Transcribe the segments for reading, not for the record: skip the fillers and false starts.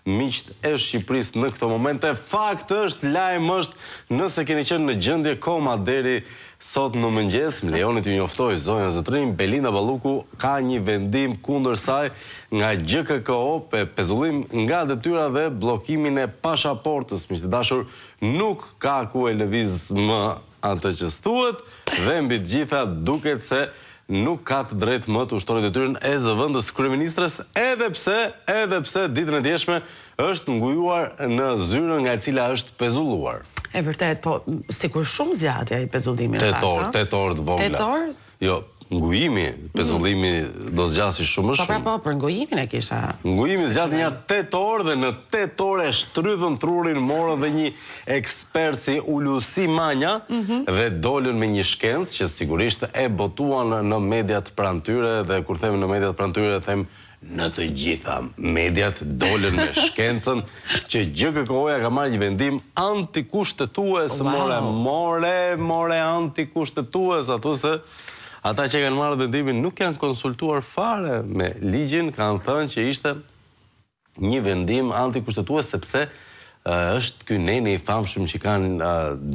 miqt e Shqipërisë në këto momente. Fakt është, lajm është, nëse keni qenë në gjendje koma deri sot në mëngjes, më lejoni t'ju njoftoj zonja zotrin, Belinda Balluku ka një vendim kundër saj nga GKKO pe pezullim nga detyra dhe bllokimin e pasaportës. Miqtë dashur, nuk ka ku e lëviz më atë që thuhet dhe mbi të gjitha duket se nuk ka të drejtë më të ushtrojë detyrën e zëvendës kryeministres, edhe pse ditën e djeshme është ngujuar në zyrën nga e cila është pezulluar. E vërtet, po sikur shumë zgjatja i pezullimit. 8 orë të vogla. 8 orë? Jo, ngujimi, pezullimi do zgjasi shumë më shumë. Po, për ngujimin e kisha. Ngujimi zgjati një 8 orë dhe në 8 orë shtrydhën trurin, morën dhe një ekspert si Ulusi Manja dhe dolën me një shkencë që sigurisht e botuan në mediat pranë tyre, dhe kur them në mediat pranë tyre them në të gjitha mediat dolën me shkencën që GKKO-ja ka marrë një vendim antikushtetues. More antikushtetues, ato se ata që kanë marrë vendimin nuk janë konsultuar fare me ligjin, kanë thënë që ishte një vendim antikushtetues sepse është ky neni i famshëm që kanë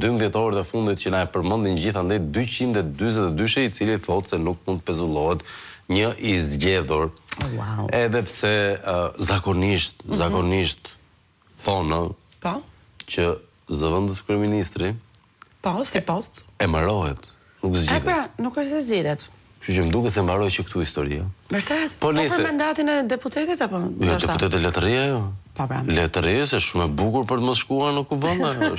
12 orët e fundit që na e përmendin gjithandej 242 i cili thotë se nuk mund të pezullohet një i zgjedhur. Edhe pse zakonisht thonë që zëvendës kryeministri si post e mbarohet, nuk zgjidhet. Pra, nuk është se zgjidhet. Kështu që më duket se mbaroi që këtu historia. Vërtet? Po për mandatin e deputetit apo? Jo, deputetit letëria jo. Po pra. Letëria se shumë e bukur për të mos shkuar në kuvende.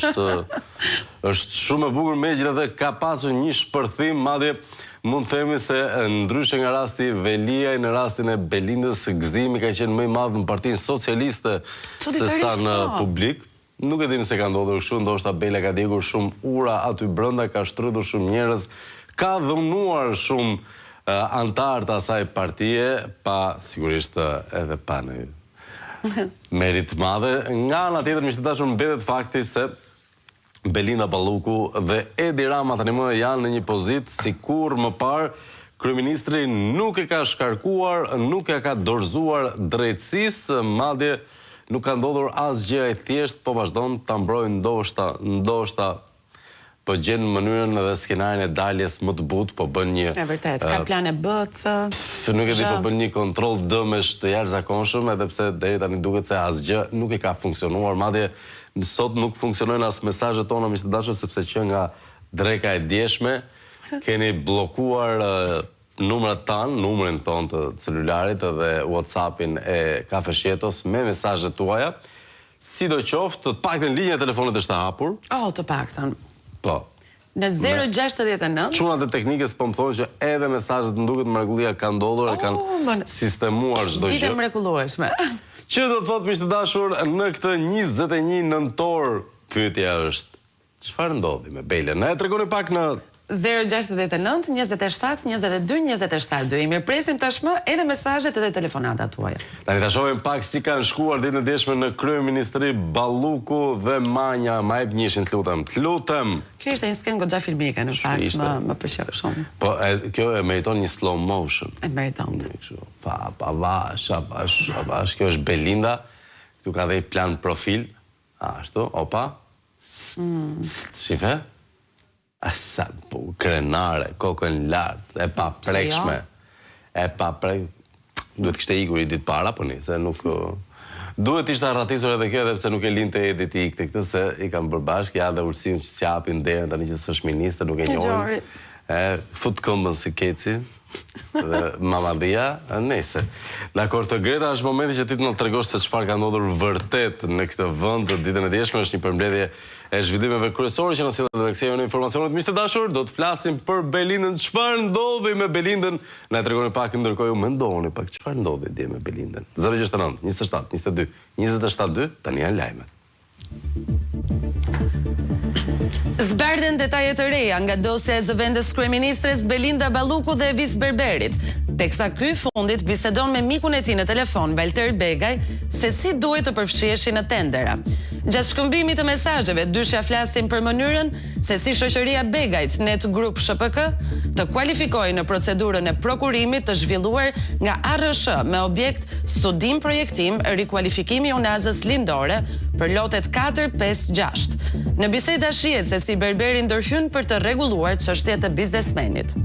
Është shumë e bukur, megjithatë ka pasur një shpërthim, madje mund themi se ndryshe nga rasti Veliaj, në rastin e Belindës, gëzimi ka qenë më i madh në Partinë Socialiste se sa në publik. Nuk e dim se ka ndodhur kështu, ndoshta Bela ka djegur shumë ura aty brenda, ka shtrydhur shumë njerëz, ka dhunuar shumë antar të asaj partie, pa sigurisht edhe pa në merit madhe. Nga ana tjetër, miqtë dashur, mbetet fakti se Belinda Balluku dhe Edi Rama tani më janë në një pozitë sikur më parë kryeministri nuk e ka shkarkuar, nuk e ka dorëzuar drejtësisë, madje nuk ka ndodhur asgjë, e thjesht po vazhdon ta mbrojë ndoshta po gjen mënyrën dhe skenarin e daljes më të butë, po bën një... E vërtet, ka plane B, C... Nuk e di, po bën një kontroll dëmesh të jashtëzakonshëm, edhe pse deri tani duket se asgjë nuk i ka funksionuar, madje sot nuk funksionojnë as mesazhet tona, miqtë dashur, sepse që nga dreka e djeshme keni bllokuar numrat tanë, numrin ton të celularit dhe WhatsAppin e Kafe Shjetos me mesazhet tuaja. Sidoqoftë, të paktën linja e telefonit është e hapur. Të paktën. Po. Në 069... Çunat e teknikës po më thonë që edhe mesazhet më duket mrekullia ka ndodhur e kanë sistemuar çdo gjë. Ditë mrekullueshme. Që do të thotë, miqtë dashur, në këtë 21 nëntor, pyetja është, çfarë ndodhi me Belën? Na e tregoni pak në 069 27 22 27. I mirëpresim tashmë edhe mesazhet edhe telefonatat tuaja. Tani ta shohim pak si kanë shkuar ditën e djeshme në kryeministri Balluku dhe Manja. Ma jep njëshin, të lutem. Kjo ishte një skenë goxha filmike, në fakt, më pëlqeu shumë. Po, kjo e meriton një slow motion. E meriton. Pa vash, kjo është Belinda. Këtu ka dhe plan profil. Ashtu, opa. Shife? Asa, krenare, kokën lartë, e pa prekshme. Duhet kështë e ikur i ditë para, po një, se nuk... Duhet ishte arratisur edhe kjo, edhe pse nuk e linte Edi ti ikte këtë, se i kam përbashkë, ja dhe urësim që s'japin derën, tani që s'është minister, nuk e njohin. Fut këmbën si keci, dhe mamadhia, nese. Dakor, të Greta, është momenti që ti të në tregosh se çfarë ka ndodhur vërtet në këtë vend të ditën e djeshme, është një përmbledhje e zhvillimeve kryesore që në sillet dhe kthejmë në informacionet. Miqtë të dashur, do të flasim për Belindën. Çfarë ndodhi me Belindën? Na e tregoni pak, ndërkohë ju mendoni pak çfarë ndodhi dje me Belindën. 069 27 22 272, tani janë lajmet. Zbardhen detaje të reja nga dosja e zëvendës kryeministres Belinda Balluku dhe Evis Berberit, teksa ky fundit bisedon me mikun e tij në telefon, Valter Begaj, se si duhet të përfshiheshin në tendera. Gjatë shkëmbimit të mesazheve, dyshja flasin për mënyrën se si shoqëria Begajt Net Group SHPK të kualifikojë në procedurën e prokurimit të zhvilluar nga ARSH me objekt studim projektim rikualifikimi unazës lindore për lotet 4, 5, 6. Në biseda shihet se si Berberi ndërhyn për të rregulluar çështjet e biznesmenit.